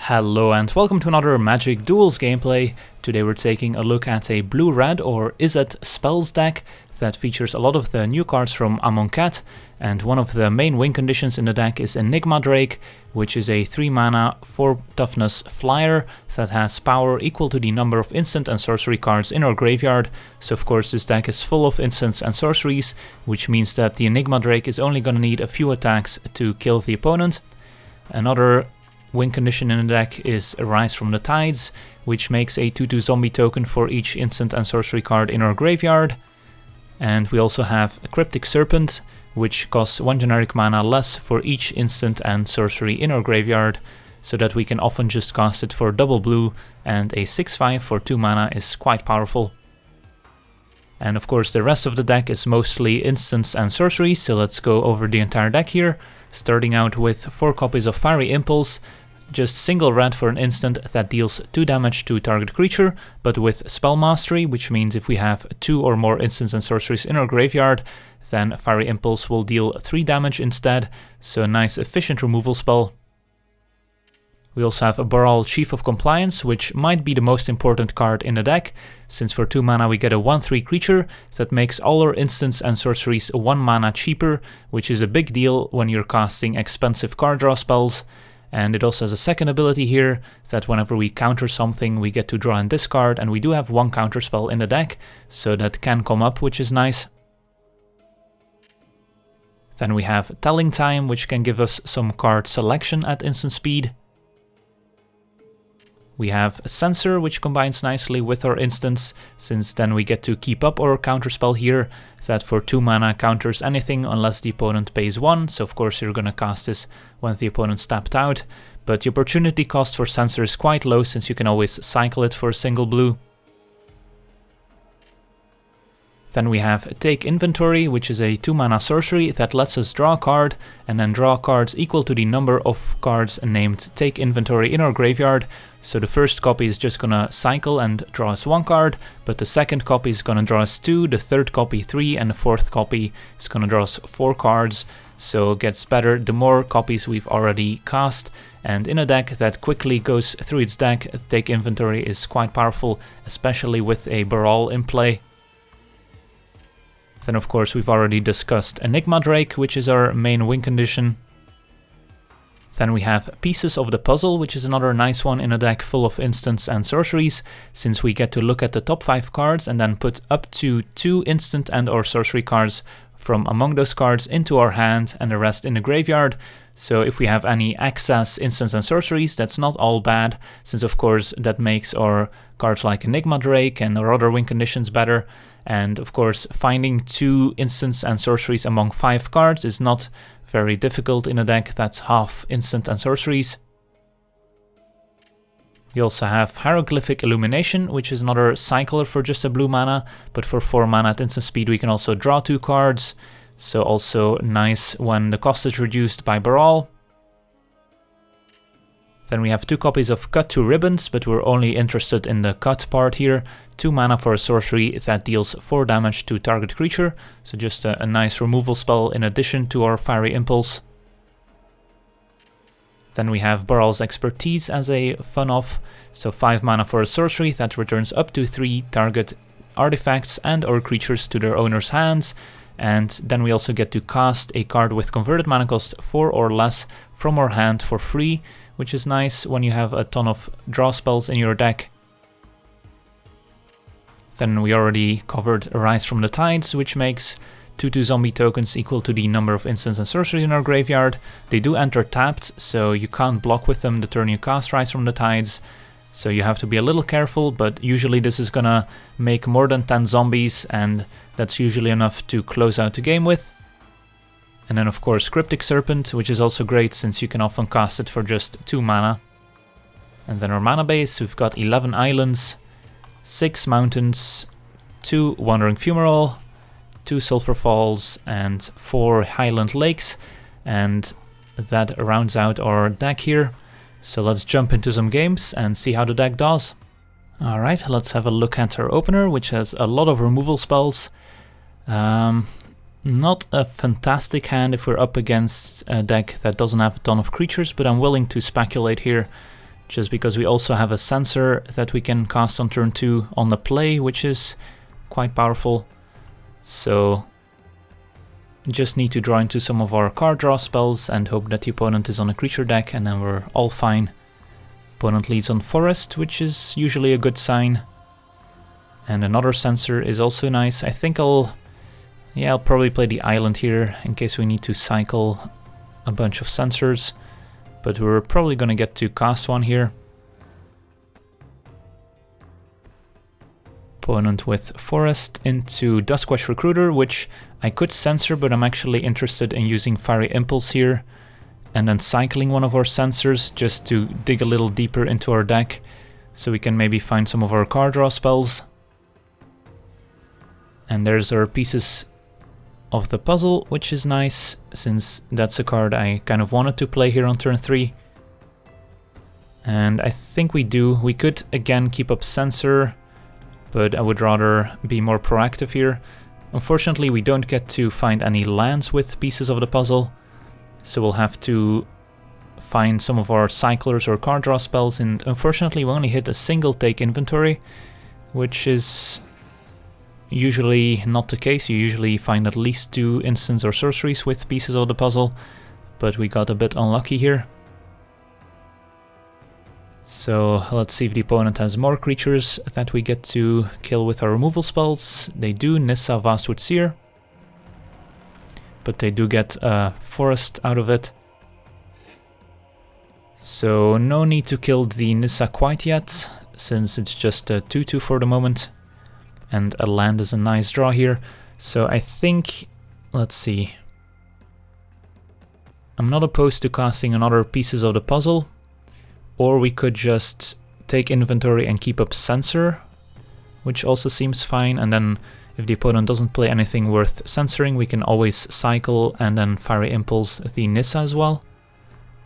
Hello and welcome to another Magic Duels gameplay. Today we're taking a look at a blue-red or Izzet spells deck that features a lot of the new cards from Amonkhet, and one of the main win conditions in the deck is Enigma Drake, which is a 3 mana 4 toughness flyer that has power equal to the number of instant and sorcery cards in our graveyard. So of course this deck is full of instants and sorceries, which means that the Enigma Drake is only gonna need a few attacks to kill the opponent. Another win condition in the deck is Rise from the Tides, which makes a 2/2 zombie token for each instant and sorcery card in our graveyard. And we also have a Cryptic Serpent, which costs 1 generic mana less for each instant and sorcery in our graveyard, so that we can often just cast it for double blue, and a 6/5 for 2 mana is quite powerful. And of course the rest of the deck is mostly instants and sorceries, so let's go over the entire deck here. Starting out with 4 copies of Fiery Impulse, just single red for an instant that deals 2 damage to target creature, but with Spell Mastery, which means if we have 2 or more instants and sorceries in our graveyard, then Fiery Impulse will deal 3 damage instead, so a nice efficient removal spell. We also have a Baral Chief of Compliance, which might be the most important card in the deck, since for 2 mana we get a 1/3 creature that makes all our instants and sorceries 1 mana cheaper, which is a big deal when you're casting expensive card draw spells. And it also has a second ability here, that whenever we counter something we get to draw and discard, and we do have 1 counter spell in the deck, so that can come up, which is nice. Then we have Telling Time, which can give us some card selection at instant speed. We have Censor, which combines nicely with our instants, since then we get to keep up our counterspell here, that for 2 mana counters anything unless the opponent pays 1, so of course you're gonna cast this when the opponent's tapped out, but the opportunity cost for Censor is quite low since you can always cycle it for a single blue. Then we have Take Inventory, which is a 2 mana sorcery that lets us draw a card and then draw cards equal to the number of cards named Take Inventory in our graveyard. So the first copy is just gonna cycle and draw us 1 card, but the second copy is gonna draw us 2, the third copy 3, and the fourth copy is gonna draw us 4 cards. So it gets better the more copies we've already cast, and in a deck that quickly goes through its deck, Take Inventory is quite powerful, especially with a Baral in play. Then of course we've already discussed Enigma Drake, which is our main win condition. Then we have Pieces of the Puzzle, which is another nice one in a deck full of instants and sorceries, since we get to look at the top 5 cards and then put up to 2 instant and or sorcery cards from among those cards into our hand and the rest in the graveyard. So if we have any excess instants and sorceries, that's not all bad, since of course that makes our cards like Enigma Drake and our other win conditions better. And of course finding 2 instants and sorceries among 5 cards is not very difficult in a deck that's half instant and sorceries. We also have Hieroglyphic Illumination, which is another cycler for just a blue mana, but for 4 mana at instant speed we can also draw 2 cards, so also nice when the cost is reduced by Baral. Then we have 2 copies of Cut 2 Ribbons, but we're only interested in the cut part here. 2 mana for a sorcery that deals 4 damage to target creature, so just a nice removal spell in addition to our Fiery Impulse. Then we have Baral's Expertise as a fun-off, so 5 mana for a sorcery that returns up to 3 target artifacts and or creatures to their owner's hands, and then we also get to cast a card with converted mana cost 4 or less from our hand for free, which is nice when you have a ton of draw spells in your deck. Then we already covered Rise from the Tides, which makes 2/2 zombie tokens equal to the number of instants and sorceries in our graveyard. They do enter tapped, so you can't block with them the turn you cast Rise from the Tides, so you have to be a little careful, but usually this is gonna make more than 10 zombies, and that's usually enough to close out the game with. And then of course Cryptic Serpent, which is also great since you can often cast it for just 2 mana. And then our mana base, we've got 11 islands, 6 mountains, 2 Wandering Fumarole, 2 Sulfur Falls, and 4 Highland Lakes, and that rounds out our deck here. So let's jump into some games and see how the deck does. Alright, let's have a look at our opener, which has a lot of removal spells. Not a fantastic hand if we're up against a deck that doesn't have a ton of creatures, but I'm willing to speculate here just because we also have a Censor that we can cast on turn 2 on the play, which is quite powerful. So just need to draw into some of our card draw spells and hope that the opponent is on a creature deck, and then we're all fine. Opponent leads on Forest, which is usually a good sign. And another Censor is also nice. I think I'll probably play the island here in case we need to cycle a bunch of Censors. But we're probably gonna get to cast one here. Opponent with Forest into Duskwatch Recruiter, which I could Censor, but I'm actually interested in using Fiery Impulse here and then cycling one of our Censors just to dig a little deeper into our deck so we can maybe find some of our card draw spells. And there's our pieces of the puzzle, which is nice since that's a card I kind of wanted to play here on turn 3. And I think we do. We could again keep up Censor, but I would rather be more proactive here. Unfortunately, we don't get to find any lands with pieces of the puzzle, so we'll have to find some of our cyclers or card draw spells, and unfortunately we only hit a single take inventory, which is usually not the case. You usually find at least 2 instants or sorceries with pieces of the puzzle, but we got a bit unlucky here. So let's see if the opponent has more creatures that we get to kill with our removal spells. They do, Nissa, Vastwood Seer, but they do get a Forest out of it. So no need to kill the Nissa quite yet, since it's just a 2/2 for the moment. And a land is a nice draw here. So I think, let's see. I'm not opposed to casting another pieces of the puzzle, or we could just take inventory and keep up Censor, which also seems fine. And then if the opponent doesn't play anything worth censoring, we can always cycle and then Fiery Impulse the Nissa as well.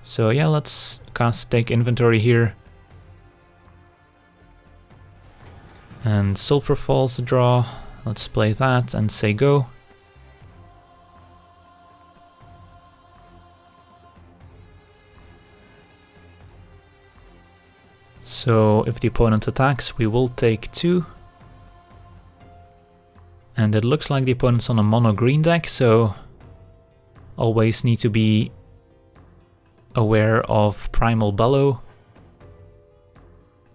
So yeah, let's cast take inventory here. And Sulfur Falls a draw. Let's play that and say go. So if the opponent attacks, we will take 2. And it looks like the opponent's on a mono green deck, so always need to be aware of Primal Bellow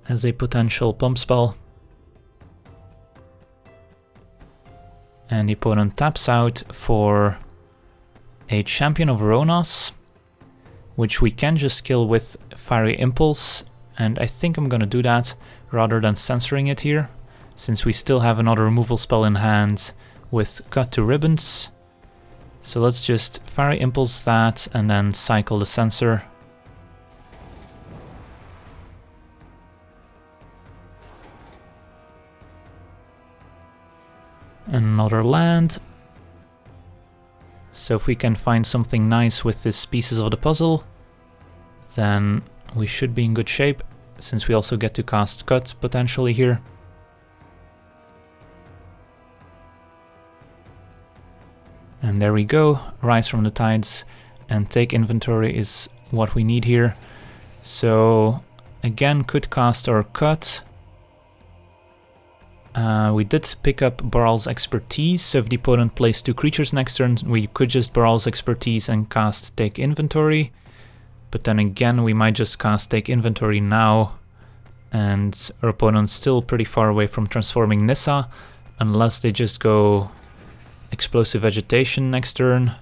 as a potential pump spell. And the opponent taps out for a Champion of Ronas, which we can just kill with Fiery Impulse, and I think I'm gonna do that rather than censoring it here, since we still have another removal spell in hand with Cut to Ribbons. So let's just Fiery Impulse that and then cycle the Censor. Another land. So if we can find something nice with these pieces of the puzzle, then we should be in good shape, since we also get to cast Cut potentially here. And there we go, Rise from the Tides and take inventory is what we need here. So again, could cast our Cut. We did pick up Baral's Expertise, so if the opponent plays 2 creatures next turn, we could just Baral's Expertise and cast take inventory. But then again, we might just cast take inventory now, and our opponent's still pretty far away from transforming Nissa, unless they just go Explosive Vegetation next turn.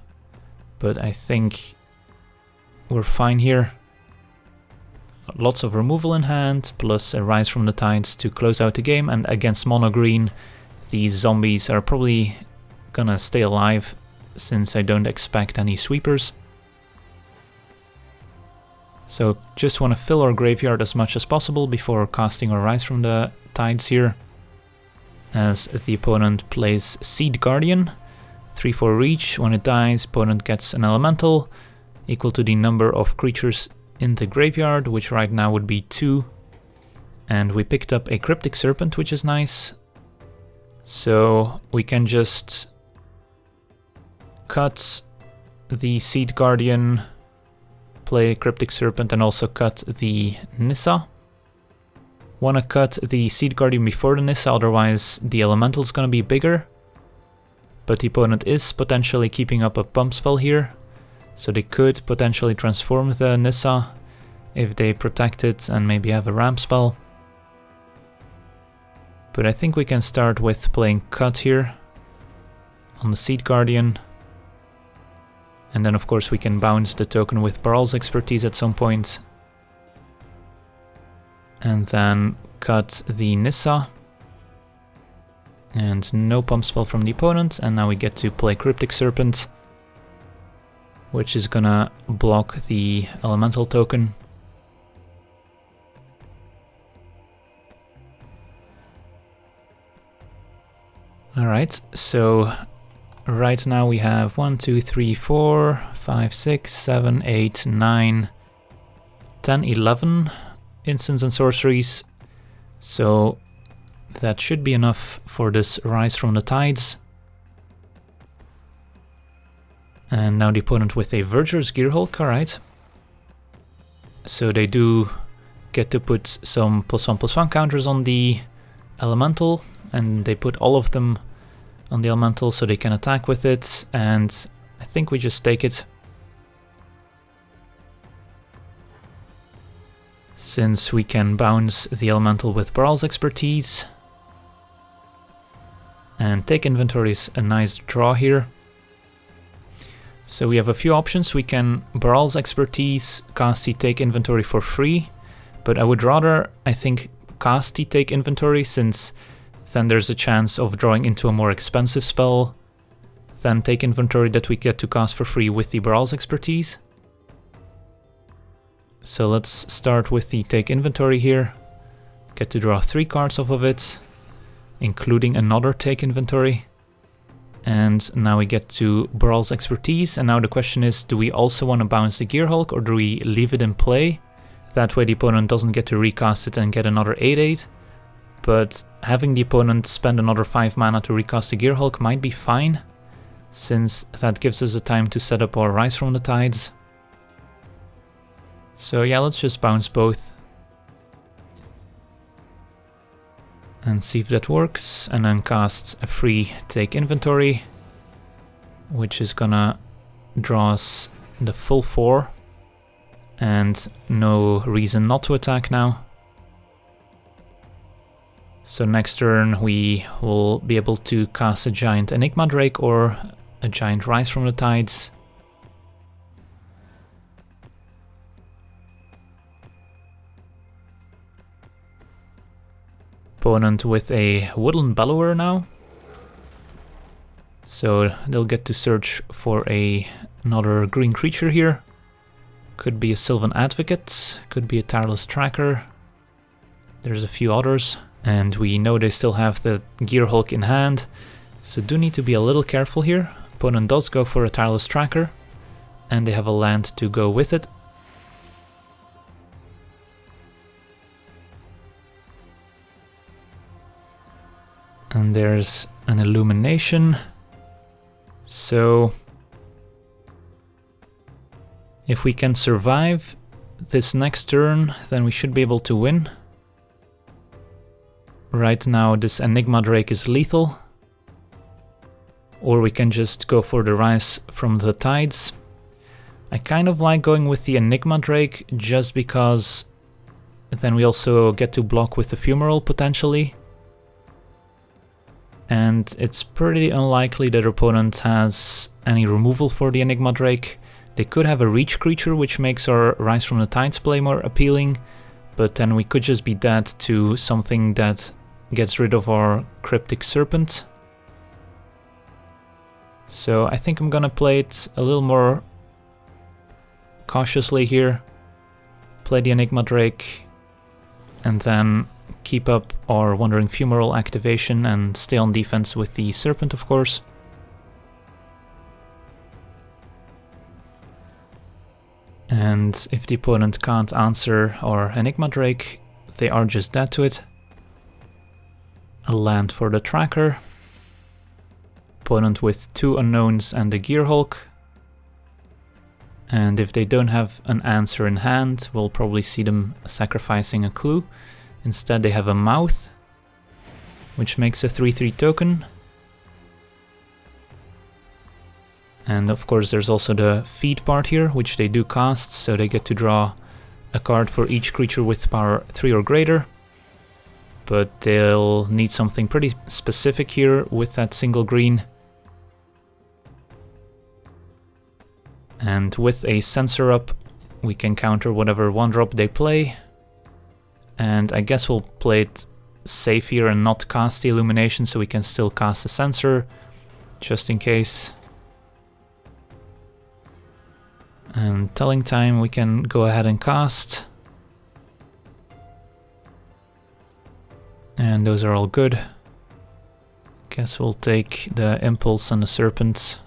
But I think we're fine here. Lots of removal in hand, plus a Rise from the Tides to close out the game, and against mono green, these zombies are probably gonna stay alive, since I don't expect any sweepers. So just want to fill our graveyard as much as possible before casting our Rise from the Tides here. As the opponent plays Seed Guardian, 3/4 reach. When it dies, opponent gets an elemental equal to the number of creatures in the graveyard, which right now would be 2. And we picked up a Cryptic Serpent, which is nice. So we can just cut the Seed Guardian play Cryptic Serpent and also cut the Nissa. Wanna cut the Seed Guardian before the Nissa, otherwise the Elemental's gonna be bigger. But the opponent is potentially keeping up a pump spell here, so they could potentially transform the Nissa if they protect it and maybe have a ramp spell. But I think we can start with playing cut here on the Seed Guardian. And then of course we can bounce the token with Baral's expertise at some point. And then cut the Nissa. And no pump spell from the opponent, and now we get to play Cryptic Serpent, which is gonna block the elemental token. Alright, so right now we have 1, 2, 3, 4, 5, 6, 7, 8, 9, 10, 11 instants and sorceries, so that should be enough for this Rise from the Tides. And now the opponent with a Verger's Gearhulk, alright. So they do get to put some +1/+1 counters on the Elemental, and they put all of them on the Elemental so they can attack with it, and I think we just take it. Since we can bounce the Elemental with Baral's expertise. And take inventory is a nice draw here. So we have a few options. We can Baral's expertise, cast the take inventory for free, but I would rather, I think, cast the take inventory, since then there's a chance of drawing into a more expensive spell than take inventory that we get to cast for free with the Baral's expertise. So let's start with the take inventory here. Get to draw 3 cards off of it, including another take inventory. And now we get to Baral's expertise, and now the question is, do we also want to bounce the Gearhulk, or do we leave it in play? That way the opponent doesn't get to recast it and get another 8/8. But having the opponent spend another 5 mana to recast the Gearhulk might be fine, since that gives us a time to set up our Rise from the Tides. So yeah, let's just bounce both. And see if that works, and then cast a free take inventory, which is gonna draw us the full 4, and no reason not to attack now. So next turn we will be able to cast a giant Enigma Drake or a giant Rise from the Tides. Opponent with a Woodland Bellower now. So they'll get to search for another green creature here. Could be a Sylvan Advocate, could be a Tireless Tracker. There's a few others, and we know they still have the Gearhulk in hand, so do need to be a little careful here. Opponent does go for a Tireless Tracker, and they have a land to go with it. And there's an Illumination. So if we can survive this next turn, then we should be able to win. Right now this Enigma Drake is lethal. Or we can just go for the Rise from the Tides. I kind of like going with the Enigma Drake just because then we also get to block with the Fumarole potentially. And it's pretty unlikely that our opponent has any removal for the Enigma Drake. They could have a reach creature, which makes our Rise from the Tides play more appealing, but then we could just be dead to something that gets rid of our Cryptic Serpent. So I think I'm gonna play it a little more cautiously here. Play the Enigma Drake, and then keep up our Wandering Fumarole activation and stay on defense with the Serpent, of course. And if the opponent can't answer our Enigma Drake, they are just dead to it. A land for the Tracker. Opponent with 2 unknowns and a Gearhulk. And if they don't have an answer in hand, we'll probably see them sacrificing a clue. Instead they have a mouth, which makes a 3/3 token. And of course there's also the feed part here, which they do cast, so they get to draw a card for each creature with power 3 or greater. But they'll need something pretty specific here with that single green. And with a Censor up, we can counter whatever 1-drop they play. And I guess we'll play it safe here and not cast the Illumination, so we can still cast a Censor, just in case. And Telling Time we can go ahead and cast. And those are all good. Guess we'll take the Impulse and the Serpent.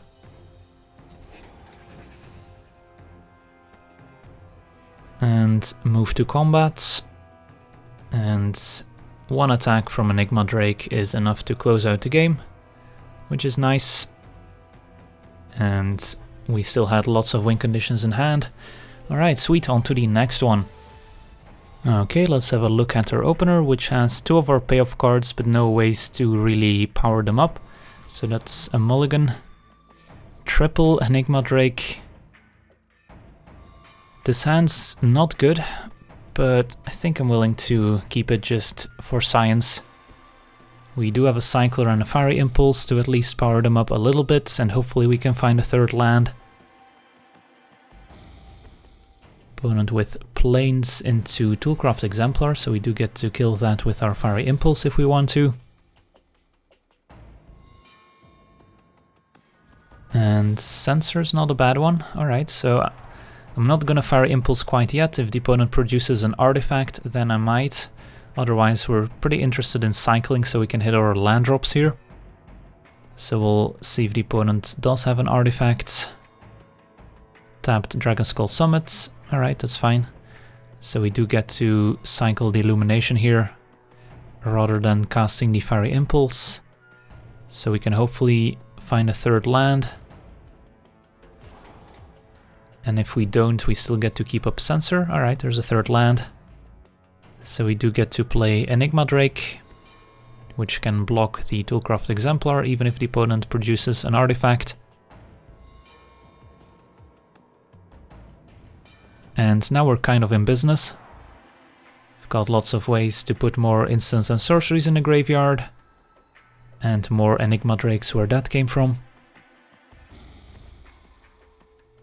And move to combat. And one attack from Enigma Drake is enough to close out the game, which is nice. And we still had lots of win conditions in hand. Alright, sweet, on to the next one. Okay, let's have a look at our opener, which has 2 of our payoff cards, but no ways to really power them up. So that's a mulligan. Triple Enigma Drake. This hand's not good, but I think I'm willing to keep it just for science. We do have a Cycler and a Fiery Impulse to at least power them up a little bit, and hopefully we can find a 3rd land. Opponent with Plains into Toolcraft Exemplar, so we do get to kill that with our Fiery Impulse if we want to. And Censor's not a bad one. Alright, so I'm not gonna Fiery Impulse quite yet. If the opponent produces an artifact, then I might. Otherwise, we're pretty interested in cycling so we can hit our land drops here. So we'll see if the opponent does have an artifact. Tapped Dragon Skull Summit. Alright, that's fine. So we do get to cycle the Illumination here, rather than casting the Fiery Impulse. So we can hopefully find a 3rd land. And if we don't, we still get to keep up Censor. Alright, there's a 3rd land. So we do get to play Enigma Drake, which can block the Toolcraft Exemplar even if the opponent produces an artifact. And now we're kind of in business. We've got lots of ways to put more instants and sorceries in the graveyard. And more Enigma Drakes where that came from.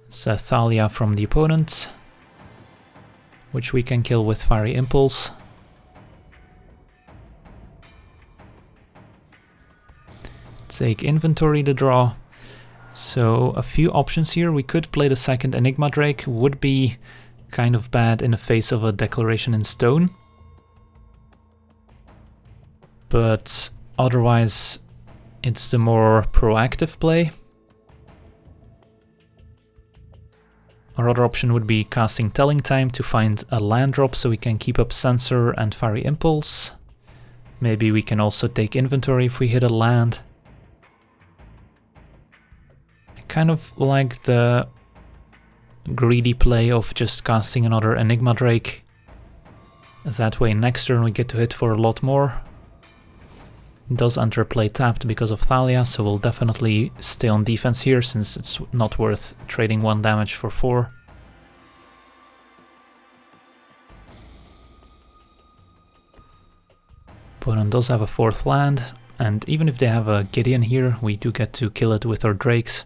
It's a Thalia from the opponent, which we can kill with Fiery Impulse. Take inventory to draw. So a few options here. We could play the 2nd Enigma Drake, would be kind of bad in the face of a Declaration in Stone. But otherwise it's the more proactive play. Our other option would be casting Telling Time to find a land drop so we can keep up Censor and Fiery Impulse. Maybe we can also take inventory if we hit a land. I kind of like the greedy play of just casting another Enigma Drake. That way next turn we get to hit for a lot more. It does enter play tapped because of Thalia, so we'll definitely stay on defense here since it's not worth trading 1 damage for 4. Opponent does have a 4th land, and even if they have a Gideon here, we do get to kill it with our Drakes.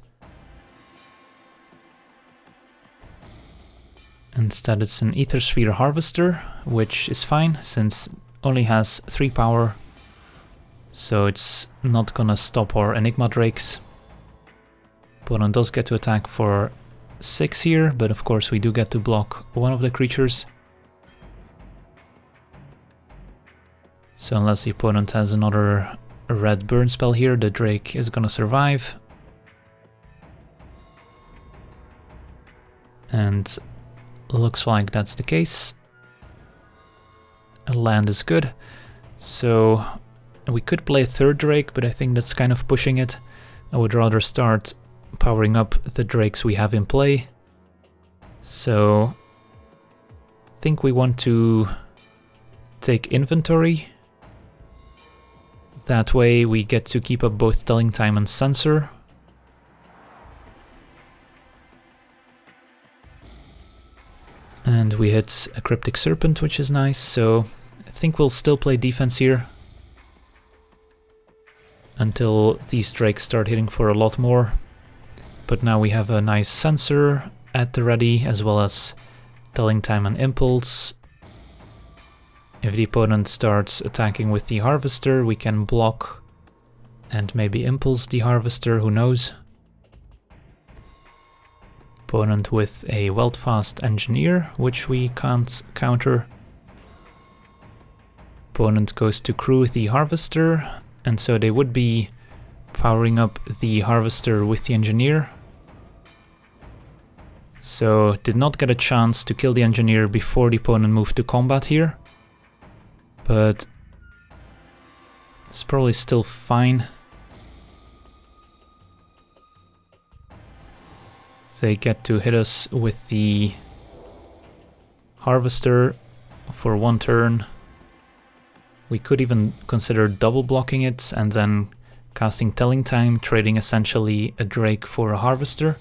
Instead it's an Ether Sphere Harvester, which is fine since it only has 3 power. So it's not gonna stop our Enigma Drakes. Opponent does get to attack for 6 here, but of course we do get to block one of the creatures. So unless the opponent has another red burn spell here, the Drake is gonna survive. And looks like that's the case. A land is good. So we could play a 3rd Drake, but I think that's kind of pushing it. I would rather start powering up the Drakes we have in play. So I think we want to take inventory. That way we get to keep up both telling time and censor. And we hit a Cryptic Serpent, which is nice, so I think we'll still play defense here until these drakes start hitting for a lot more. But now we have a nice censor at the ready, as well as telling time and impulse. If the opponent starts attacking with the harvester, we can block and maybe impulse the harvester, who knows. Opponent with a Weldfast engineer, which we can't counter. Opponent goes to crew the harvester, and so they would be powering up the harvester with the engineer. So did not get a chance to kill the engineer before the opponent moved to combat here. But it's probably still fine. They get to hit us with the harvester for one turn. We could even consider double blocking it and then casting telling time, trading essentially a drake for a harvester,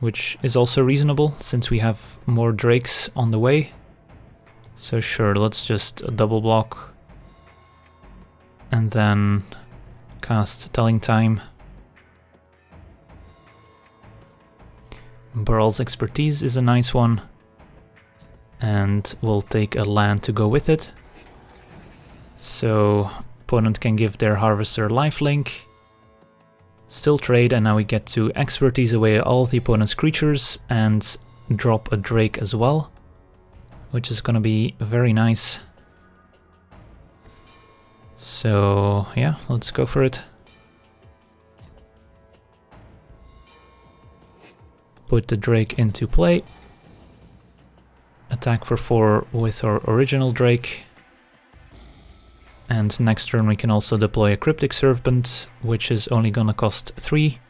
which is also reasonable since we have more drakes on the way. So sure, let's just double block and then cast telling time. Baral's expertise is a nice one, and we'll take a land to go with it. So opponent can give their harvester lifelink, still trade, and now we get to expertise away all the opponent's creatures and drop a drake as well, which is gonna be very nice. So yeah, let's go for it. Put the drake into play. Attack for 4 with our original drake. And next turn we can also deploy a Cryptic Serpent, which is only gonna cost 3.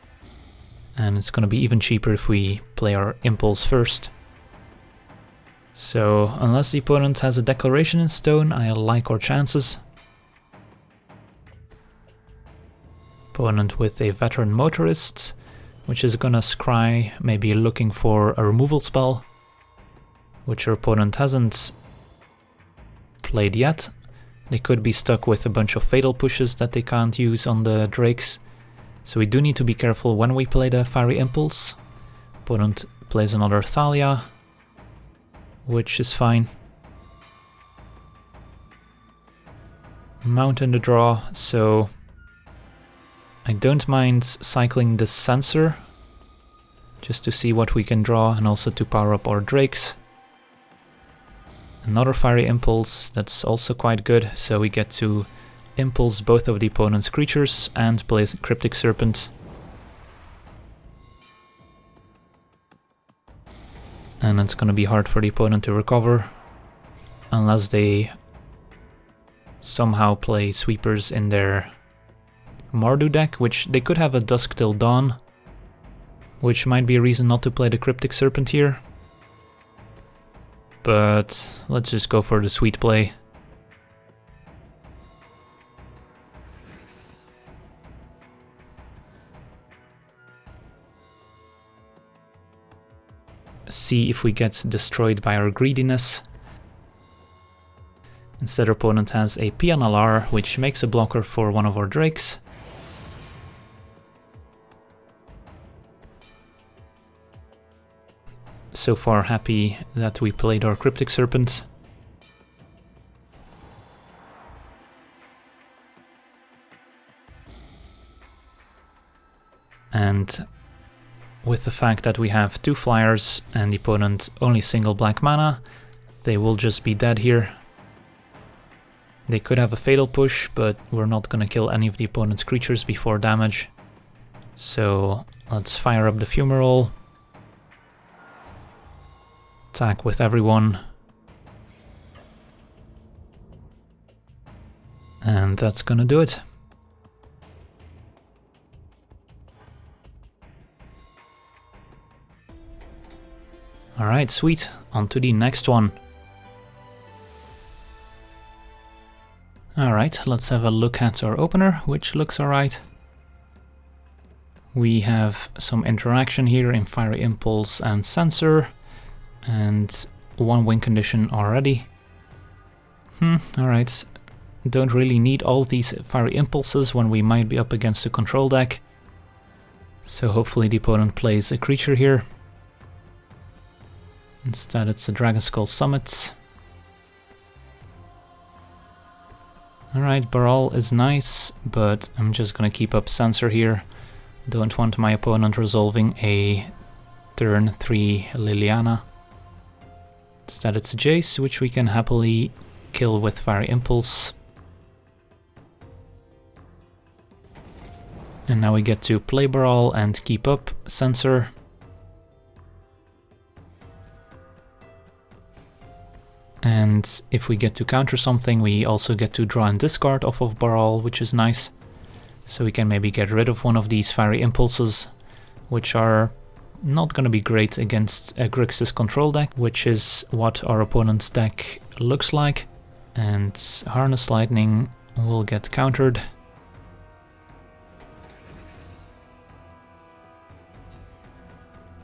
And it's gonna be even cheaper if we play our impulse first. So unless the opponent has a declaration in stone, I like our chances. Opponent with a veteran motorist, which is gonna scry, maybe looking for a removal spell, which our opponent hasn't played yet. They could be stuck with a bunch of fatal pushes that they can't use on the drakes, so we do need to be careful when we play the Fiery Impulse. Opponent plays another Thalia, which is fine. Mount in the draw, so I don't mind cycling the Censor, just to see what we can draw and also to power up our drakes. Another Fiery Impulse, that's also quite good, so we get to impulse both of the opponent's creatures and play Cryptic Serpent. And it's gonna be hard for the opponent to recover, unless they somehow play sweepers in their Mardu deck, which they could have a Dusk Till Dawn, which might be a reason not to play the Cryptic Serpent here. But let's just go for the sweet play. See if we get destroyed by our greediness. Instead, our opponent has a PNLR, which makes a blocker for one of our drakes. So far happy that we played our Cryptic Serpent. And with the fact that we have 2 flyers and the opponent only single black mana, they will just be dead here. They could have a fatal push, but we're not gonna kill any of the opponent's creatures before damage. So let's fire up the Fumarole. Attack with everyone. And that's gonna do it. Alright, sweet. On to the next one. Alright, let's have a look at our opener, which looks alright. We have some interaction here in Fiery Impulse and Censor, and one win condition already. Alright. Don't really need all these Fiery Impulses when we might be up against a control deck. So hopefully the opponent plays a creature here. Instead it's a Dragon Skull Summit. Alright, Baral is nice, but I'm just gonna keep up Censor here. Don't want my opponent resolving a turn 3 Liliana. Instead it's a Jace, which we can happily kill with Fiery Impulse. And now we get to play Baral and keep up Censor. And if we get to counter something, we also get to draw and discard off of Baral, which is nice. So we can maybe get rid of one of these Fiery Impulses, which are not going to be great against a Grixis control deck, which is what our opponent's deck looks like. And Harness Lightning will get countered.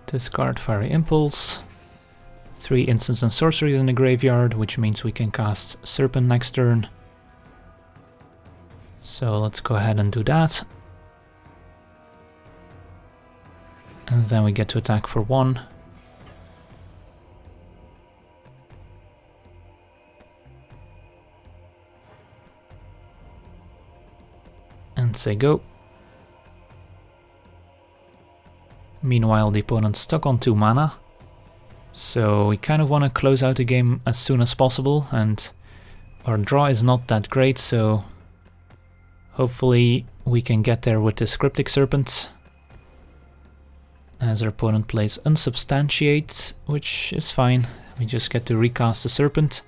Discard Fiery Impulse. 3 instants and sorceries in the graveyard, which means we can cast Serpent next turn. So let's go ahead and do that. And then we get to attack for 1. And say go. Meanwhile, the opponent's stuck on 2 mana. So we kind of want to close out the game as soon as possible, and our draw is not that great, so hopefully we can get there with this Cryptic Serpent. As our opponent plays Unsubstantiate, which is fine. We just get to recast the Serpent.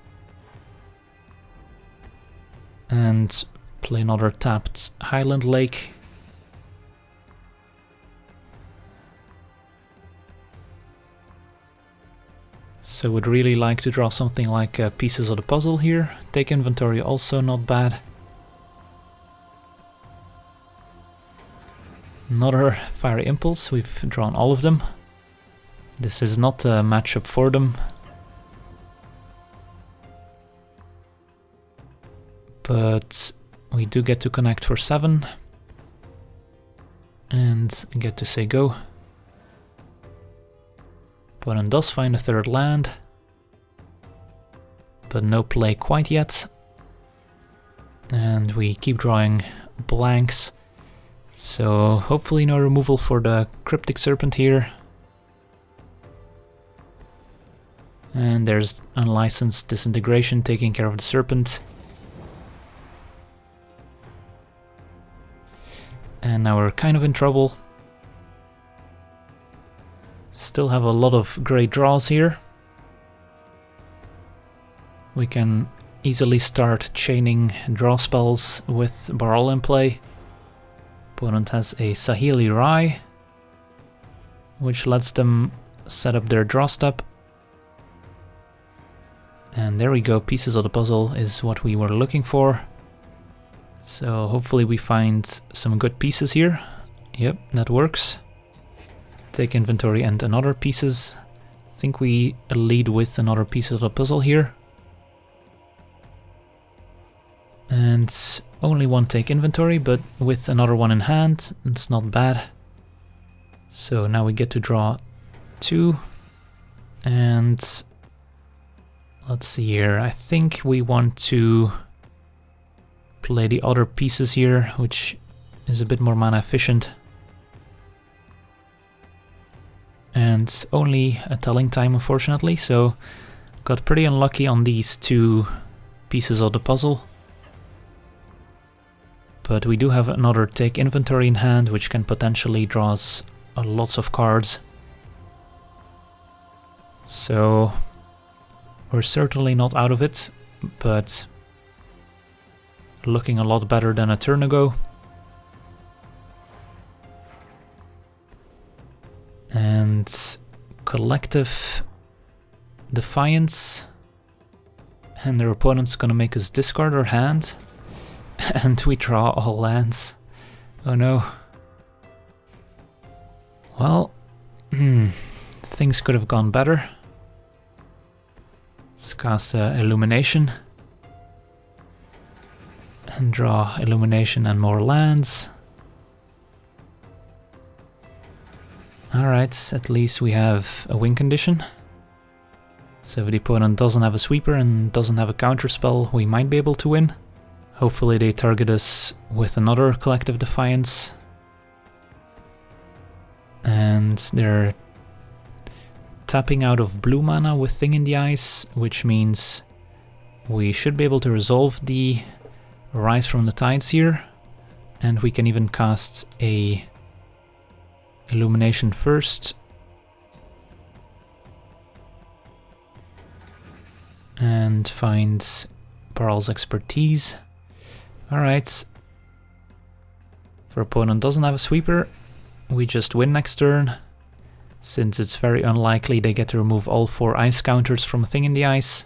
And play another tapped Highland Lake. So would really like to draw something like Pieces of the Puzzle here. Take inventory, also not bad. Another Fiery Impulse, we've drawn all of them. This is not a matchup for them. But we do get to connect for 7. And get to say go. Opponent does find a 3rd land, but no play quite yet. And we keep drawing blanks, so hopefully no removal for the Cryptic Serpent here. And there's Unlicensed Disintegration taking care of the Serpent. And now we're kind of in trouble. Still have a lot of great draws here. We can easily start chaining draw spells with Baral in play. Opponent has a Saheeli Rai, which lets them set up their draw step. And there we go, Pieces of the Puzzle is what we were looking for. So hopefully we find some good pieces here. Yep, that works. Take inventory and another pieces. I think we lead with another piece of the puzzle here. And only one take inventory, but with another one in hand, it's not bad. So now we get to draw 2. And let's see here. I think we want to play the other pieces here, which is a bit more mana efficient. And only a telling time, unfortunately, so got pretty unlucky on these 2 pieces of the puzzle. But we do have another take inventory in hand, which can potentially draw us lots of cards. So we're certainly not out of it, but looking a lot better than a turn ago. And collective Defiance. And their opponent's gonna make us discard our hand. And we draw all lands. Oh no. Well, things could have gone better. Let's cast Illumination. And draw Illumination and more lands. Alright, at least we have a win condition. So if the opponent doesn't have a sweeper and doesn't have a counterspell, we might be able to win. Hopefully they target us with another Collective Defiance. And they're tapping out of blue mana with Thing in the Ice, which means we should be able to resolve the Rise from the Tides here. And we can even cast a Illumination first. And find Baral's Expertise. Alright. If our opponent doesn't have a sweeper, we just win next turn. Since it's very unlikely they get to remove all 4 ice counters from a Thing in the Ice.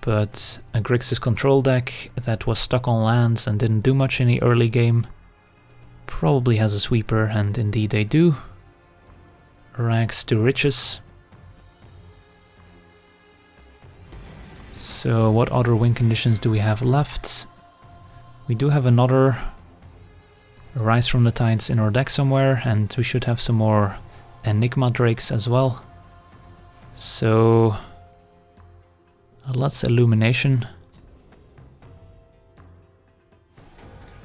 But a Grixis control deck that was stuck on lands and didn't do much in the early game probably has a sweeper, and indeed they do. Rags to riches. So what other win conditions do we have left? We do have another Rise from the Tides in our deck somewhere, and we should have some more Enigma Drakes as well. So let's Illumination.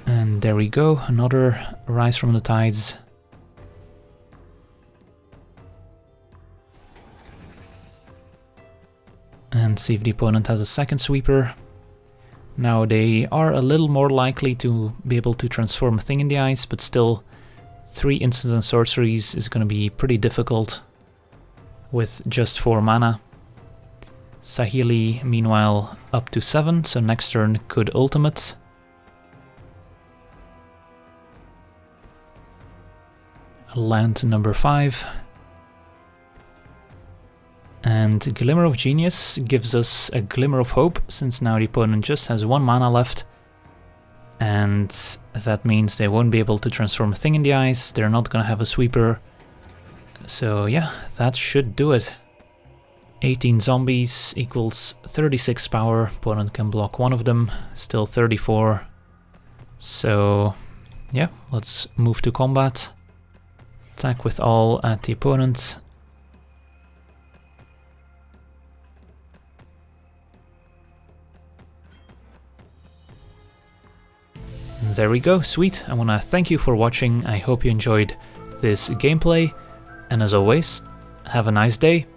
And there we go, another Rise from the Tides. And see if the opponent has a second sweeper. Now they are a little more likely to be able to transform a Thing in the Ice, but still 3 instants and sorceries is going to be pretty difficult with just 4 mana. Saheeli meanwhile up to 7, so next turn could ultimate. Land number 5. And Glimmer of Genius gives us a glimmer of hope, since now the opponent just has 1 mana left. And that means they won't be able to transform a Thing in the Ice, they're not gonna have a sweeper. So yeah, that should do it. 18 zombies equals 36 power, opponent can block 1 of them, still 34. So yeah, let's move to combat. Attack with all at the opponent. There we go, sweet. I want to thank you for watching. I hope you enjoyed this gameplay. And as always, have a nice day.